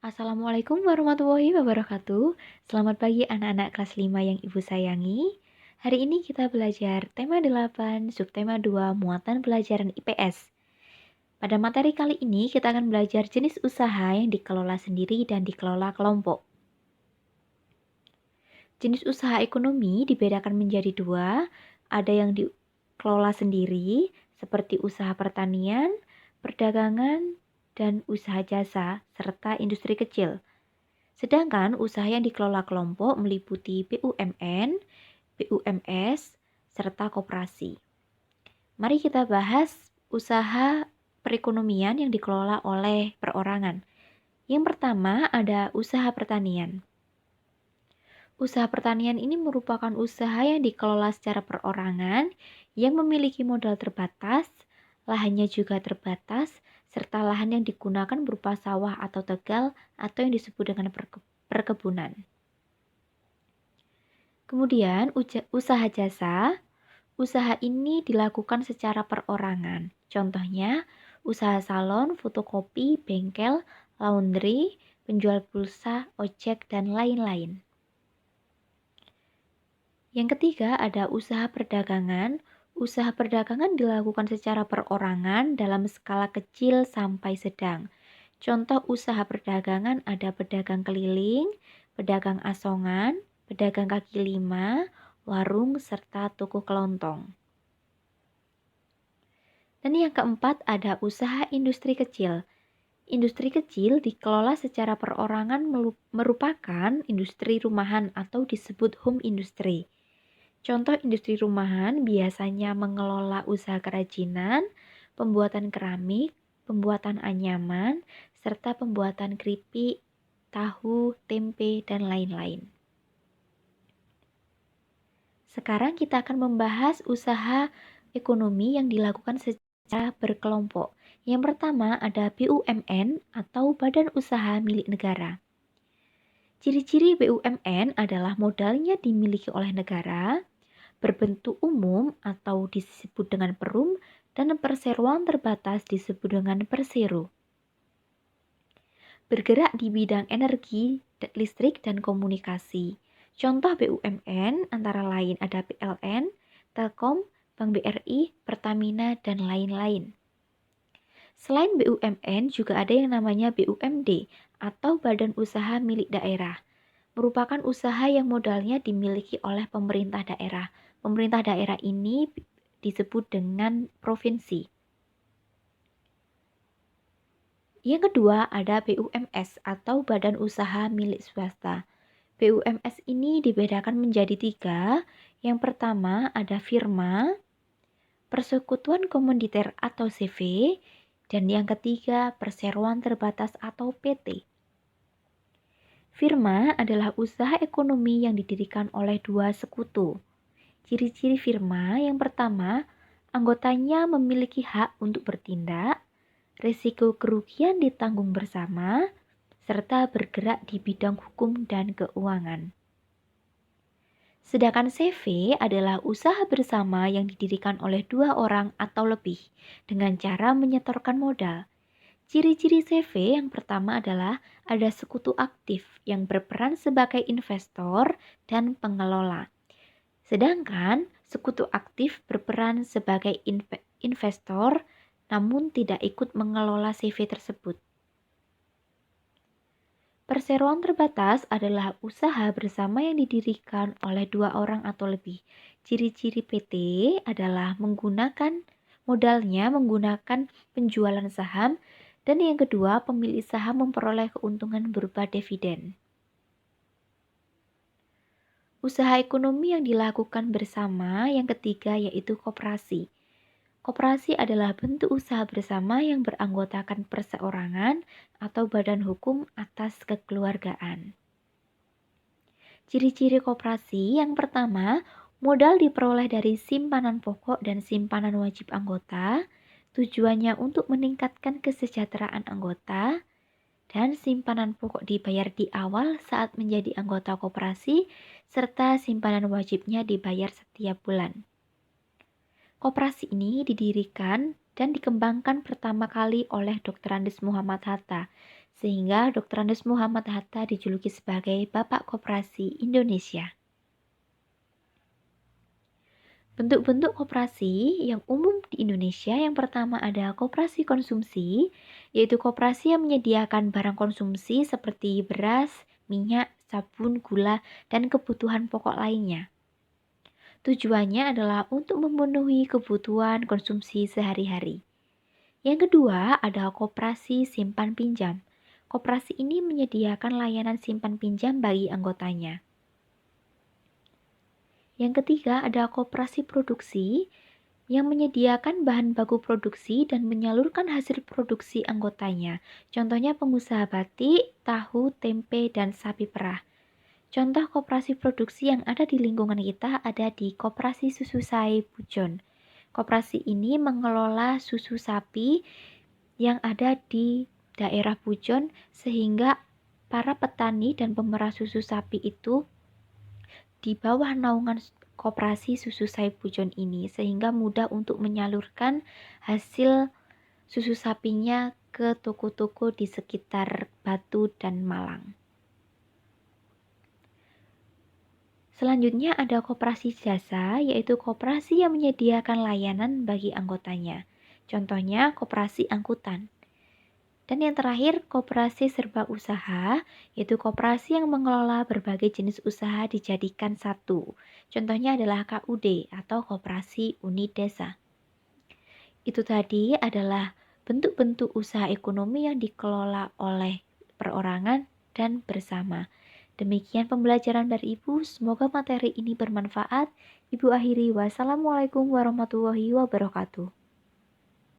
Assalamualaikum warahmatullahi wabarakatuh. Selamat pagi anak-anak kelas 5 yang Ibu sayangi. Hari ini kita belajar tema 8, subtema 2, muatan pelajaran IPS. Pada materi kali ini kita akan belajar jenis usaha yang dikelola sendiri dan dikelola kelompok. Jenis usaha ekonomi dibedakan menjadi dua, ada yang dikelola sendiri, seperti usaha pertanian, perdagangan, dan usaha jasa, serta industri kecil. Sedangkan usaha yang dikelola kelompok meliputi BUMN, BUMS, serta koperasi. Mari kita bahas usaha perekonomian yang dikelola oleh perorangan. Yang pertama ada usaha pertanian. Usaha pertanian ini merupakan usaha yang dikelola secara perorangan yang memiliki modal terbatas, lahannya juga terbatas, serta lahan yang digunakan berupa sawah atau tegal atau yang disebut dengan perkebunan. Kemudian usaha jasa, usaha ini dilakukan secara perorangan. Contohnya, usaha salon, fotokopi, bengkel, laundry, penjual pulsa, ojek, dan lain-lain. Yang ketiga ada usaha perdagangan. Usaha perdagangan dilakukan secara perorangan dalam skala kecil sampai sedang. Contoh usaha perdagangan ada pedagang keliling, pedagang asongan, pedagang kaki lima, warung, serta toko kelontong. Dan yang keempat ada usaha industri kecil. Industri kecil dikelola secara perorangan merupakan industri rumahan atau disebut home industry. Contoh industri rumahan biasanya mengelola usaha kerajinan, pembuatan keramik, pembuatan anyaman, serta pembuatan keripik, tahu, tempe, dan lain-lain. Sekarang kita akan membahas usaha ekonomi yang dilakukan secara berkelompok. Yang pertama ada BUMN atau Badan Usaha Milik Negara. Ciri-ciri BUMN adalah modalnya dimiliki oleh negara, berbentuk umum atau disebut dengan perum, dan perseroan terbatas disebut dengan persero. Bergerak di bidang energi, listrik, dan komunikasi. Contoh BUMN antara lain ada PLN, Telkom, Bank BRI, Pertamina, dan lain-lain. Selain BUMN juga ada yang namanya BUMD atau Badan Usaha Milik Daerah. Merupakan usaha yang modalnya dimiliki oleh pemerintah daerah. Pemerintah daerah ini disebut dengan provinsi. Yang kedua ada BUMS atau Badan Usaha Milik Swasta. BUMS ini dibedakan menjadi tiga. Yang pertama ada firma, persekutuan komoditer atau CV, dan yang ketiga perseroan terbatas atau PT. Firma adalah usaha ekonomi yang didirikan oleh dua sekutu. Ciri-ciri firma yang pertama, anggotanya memiliki hak untuk bertindak, risiko kerugian ditanggung bersama, serta bergerak di bidang hukum dan keuangan. Sedangkan CV adalah usaha bersama yang didirikan oleh dua orang atau lebih dengan cara menyetorkan modal. Ciri-ciri CV yang pertama adalah ada sekutu aktif yang berperan sebagai investor dan pengelola. Sedangkan sekutu aktif berperan sebagai investor namun tidak ikut mengelola CV tersebut. Perseroan terbatas adalah usaha bersama yang didirikan oleh dua orang atau lebih. Ciri-ciri PT adalah modalnya menggunakan penjualan saham, dan yang kedua pemilik saham memperoleh keuntungan berupa dividen. Usaha ekonomi yang dilakukan bersama yang ketiga yaitu koperasi. Koperasi adalah bentuk usaha bersama yang beranggotakan perseorangan atau badan hukum atas kekeluargaan. Ciri-ciri koperasi yang pertama, modal diperoleh dari simpanan pokok dan simpanan wajib anggota, tujuannya untuk meningkatkan kesejahteraan anggota, dan simpanan pokok dibayar di awal saat menjadi anggota koperasi, serta simpanan wajibnya dibayar setiap bulan. Koperasi ini didirikan dan dikembangkan pertama kali oleh Dr. Andes Muhammad Hatta sehingga Dr. Andes Muhammad Hatta dijuluki sebagai Bapak Koperasi Indonesia. Bentuk-bentuk koperasi yang umum di Indonesia yang pertama ada koperasi konsumsi, yaitu koperasi yang menyediakan barang konsumsi seperti beras, minyak, sabun, gula, dan kebutuhan pokok lainnya. Tujuannya adalah untuk memenuhi kebutuhan konsumsi sehari-hari. Yang kedua ada koperasi simpan pinjam. Koperasi ini menyediakan layanan simpan pinjam bagi anggotanya. Yang ketiga ada koperasi produksi yang menyediakan bahan baku produksi dan menyalurkan hasil produksi anggotanya. Contohnya pengusaha batik, tahu, tempe, dan sapi perah. Contoh koperasi produksi yang ada di lingkungan kita ada di Koperasi Susu Sai Pujon. Koperasi ini mengelola susu sapi yang ada di daerah Pujon sehingga para petani dan pemerah susu sapi itu di bawah naungan Koperasi Susu Sai Pujon ini sehingga mudah untuk menyalurkan hasil susu sapinya ke toko-toko di sekitar Batu dan Malang. Selanjutnya ada koperasi jasa, yaitu koperasi yang menyediakan layanan bagi anggotanya. Contohnya koperasi angkutan. Dan yang terakhir, koperasi serba usaha, yaitu koperasi yang mengelola berbagai jenis usaha dijadikan satu. Contohnya adalah KUD atau koperasi unit desa. Itu tadi adalah bentuk-bentuk usaha ekonomi yang dikelola oleh perorangan dan bersama. Demikian pembelajaran dari Ibu, semoga materi ini bermanfaat. Ibu akhiri, wassalamualaikum warahmatullahi wabarakatuh.